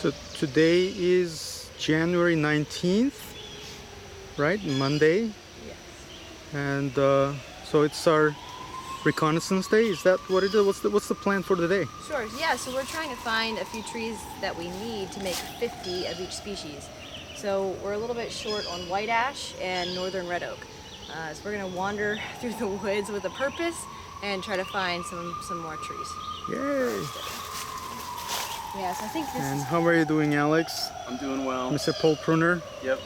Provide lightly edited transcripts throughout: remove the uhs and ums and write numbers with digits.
So today is January 19th, right? Monday. Yes. And so it's our Reconnaissance Day. Is that what it is? What's the plan for the day? Sure. Yeah, so we're trying to find a few trees that we need to make 50 of each species. So we're a little bit short on white ash and northern red oak. So we're going to wander through the woods with a purpose and try to find some more trees. Yay! Yes, I think this And is... how are you doing, Alex? I'm doing well. Mr. Pole Pruner? Yep.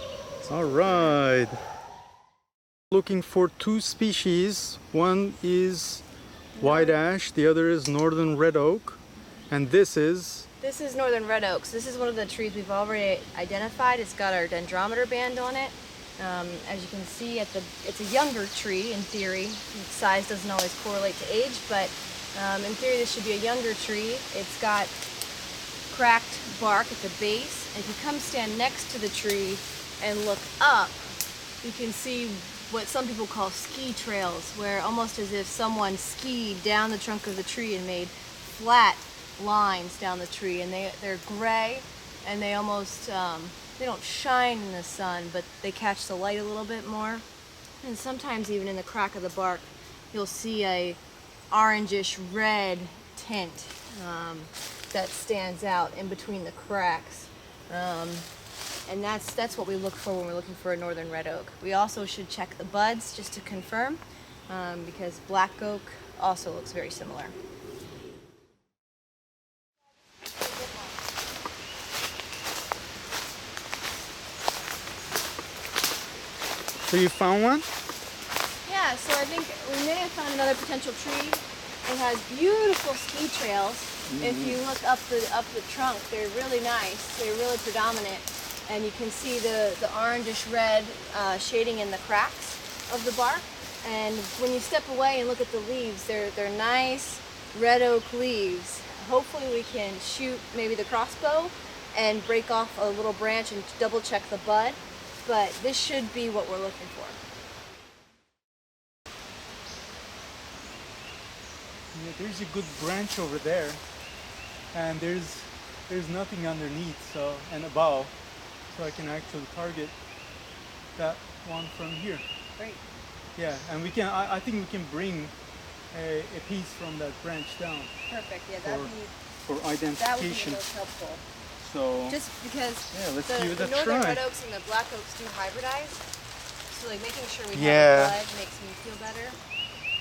All right. Looking for two species. One is white ash, the other is northern red oak, and this is... This is northern red oaks. This is one of the trees we've already identified. It's got our dendrometer band on it. As you can see, it's a younger tree in theory. Its size doesn't always correlate to age, but in theory this should be a younger tree. It's got cracked bark at the base. And if you come stand next to the tree and look up, you can see what some people call ski trails, where almost as if someone skied down the trunk of the tree and made flat lines down the tree, and they're gray, and they almost they don't shine in the sun, but they catch the light a little bit more. And sometimes even in the crack of the bark you'll see a orangish red tint that stands out in between the cracks. And that's what we look for when we're looking for a northern red oak. We also should check the buds just to confirm, because black oak also looks very similar. So you found one? Yeah, so I think we may have found another potential tree. It has beautiful ski trails. If you look up the trunk, they're really nice. They're really predominant. And you can see the orangish red shading in the cracks of the bark. And when you step away and look at the leaves, they're nice red oak leaves. Hopefully we can shoot maybe the crossbow and break off a little branch and double check the bud. But this should be what we're looking for. Yeah, there's a good branch over there, and there's nothing underneath, so, and above, so I can actually target that one from here. Great. Yeah, and we can. I think we can bring a piece from that branch down. Perfect. Yeah, that would be identification. most helpful. So Just because let's the give it a northern try. red oaks and the black oaks do hybridize, so like making sure we Yeah. have the bud makes me feel better.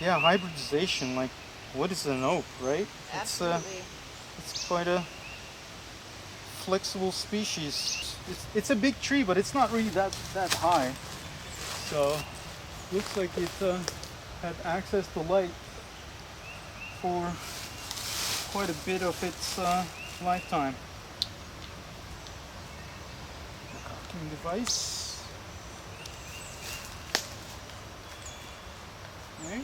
Yeah, hybridization. Like, what is an oak, right? Absolutely. It's quite a flexible species. It's a big tree, but it's not really that high. So looks like it had access to light for quite a bit of its lifetime. Cocking device. Okay.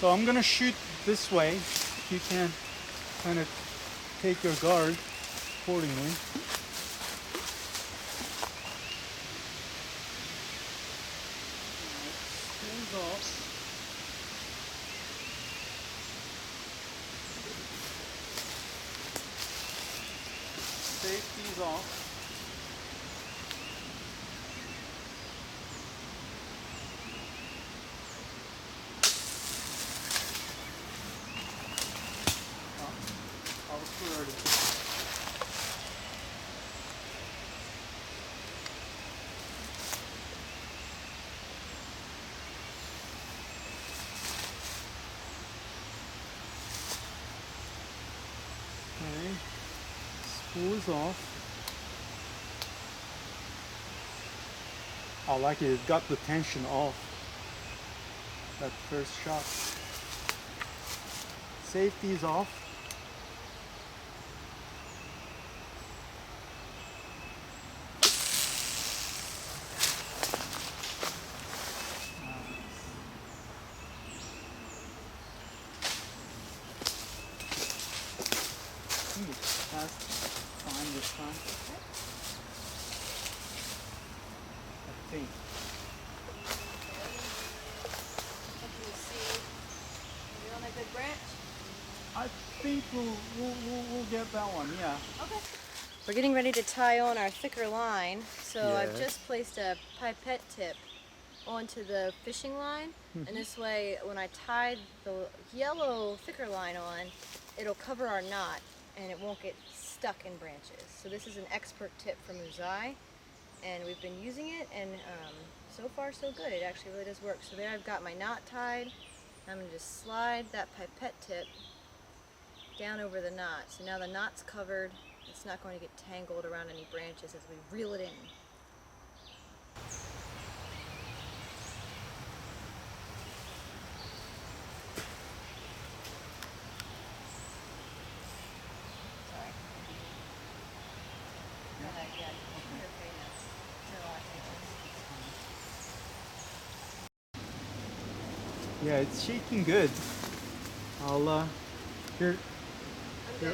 So I'm gonna shoot this way. You can kind of take your guard accordingly. Spins off. Safety's off. Okay, spool is off. I like it, it got the tension off that first shot. Safety is off. think it's past time this time. I think. What can you see? Are we on a good branch? I think we'll get that one, yeah. Okay. We're getting ready to tie on our thicker line. So I've Yes. just placed a pipette tip onto the fishing line, and this way when I tie the yellow thicker line on, it'll cover our knot and it won't get stuck in branches. So this is an expert tip from Uzai, and we've been using it, and so far so good. It actually really does work. So there I've got my knot tied. I'm going to just slide that pipette tip down over the knot. So now the knot's covered. It's not going to get tangled around any branches as we reel it in. Sorry. Yeah, it's shaking good. I'll here. Here.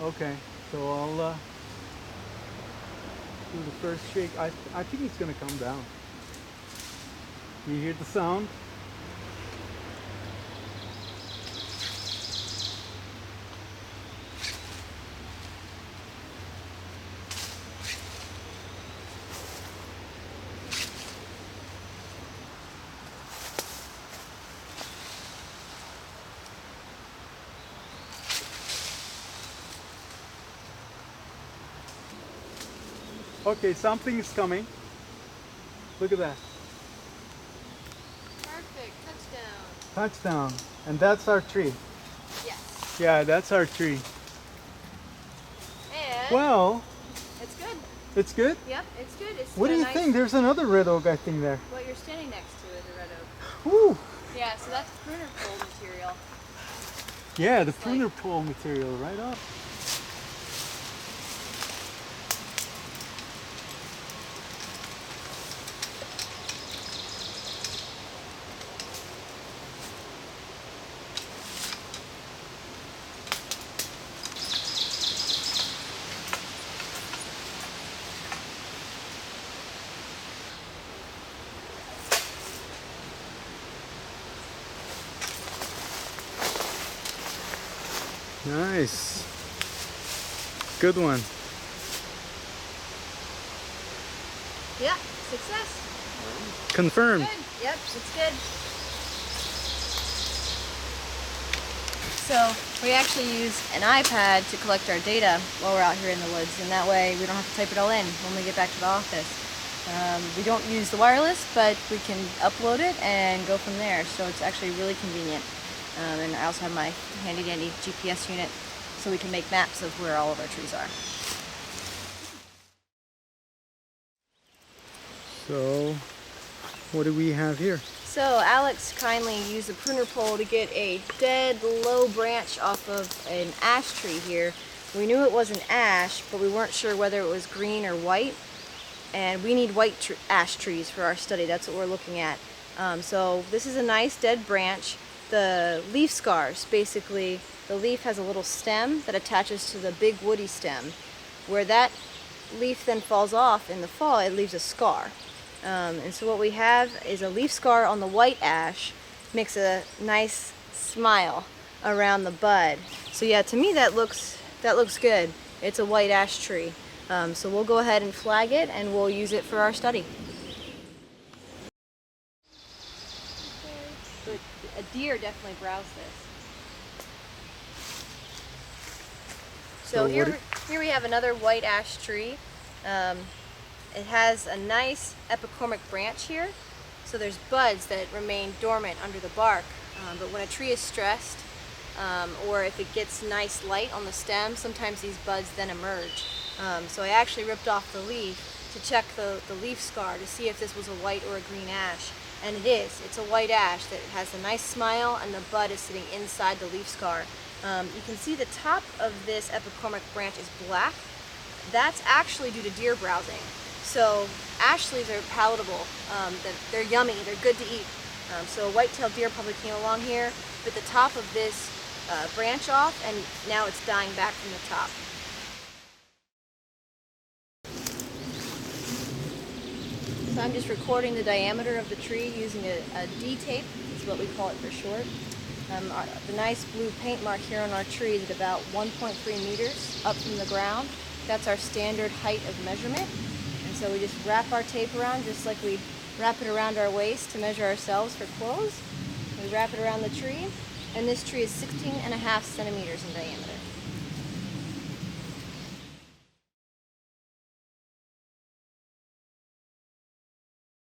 Okay, so I'll do the first shake. I think it's gonna come down. You hear the sound? Okay, something is coming. Look at that. Perfect. Touchdown. Touchdown. And that's our tree. Yes. Yeah, that's our tree. And Well, it's good. it's good? Yep, it's good. It's What got do a you nice, think? There's another red oak, I think, there. What you're standing next to is a red oak. Woo! Yeah, so that's pruner pole material. Yeah, the It's pruner like- pole material right up. Nice. Good one. Yeah, success. Confirmed. Good. Yep, it's good. So we actually use an iPad to collect our data while we're out here in the woods, and that way we don't have to type it all in when we get back to the office. We don't use the wireless, but we can upload it and go from there, so it's actually really convenient. And I also have my handy dandy GPS unit so we can make maps of where all of our trees are. So, what do we have here? So Alex kindly used a pruner pole to get a dead low branch off of an ash tree here. We knew it was an ash, but we weren't sure whether it was green or white. And we need white ash trees for our study. That's what we're looking at. So this is a nice dead branch. The leaf scars, basically, the leaf has a little stem that attaches to the big woody stem. Where that leaf then falls off in the fall, it leaves a scar. And so what we have is a leaf scar on the white ash, makes a nice smile around the bud. So yeah, to me that looks good. It's a white ash tree. So we'll go ahead and flag it, and we'll use it for our study. But a deer definitely browsed this. So here we have another white ash tree. It has a nice epicormic branch here. So there's buds that remain dormant under the bark. But when a tree is stressed, or if it gets nice light on the stem, sometimes these buds then emerge. So I actually ripped off the leaf to check the leaf scar to see if this was a white or a green ash. And it is. It's a white ash that has a nice smile, and the bud is sitting inside the leaf scar. You can see the top of this epicormic branch is black. That's actually due to deer browsing. So ash leaves are palatable. They're yummy. They're good to eat. So a white-tailed deer probably came along here, bit the top of this branch off, and now it's dying back from the top. So I'm just recording the diameter of the tree using a D-tape, is what we call it for short. The nice blue paint mark here on our tree is at about 1.3 meters up from the ground. That's our standard height of measurement. And so we just wrap our tape around just like we wrap it around our waist to measure ourselves for clothes. We wrap it around the tree, and this tree is 16.5 centimeters in diameter.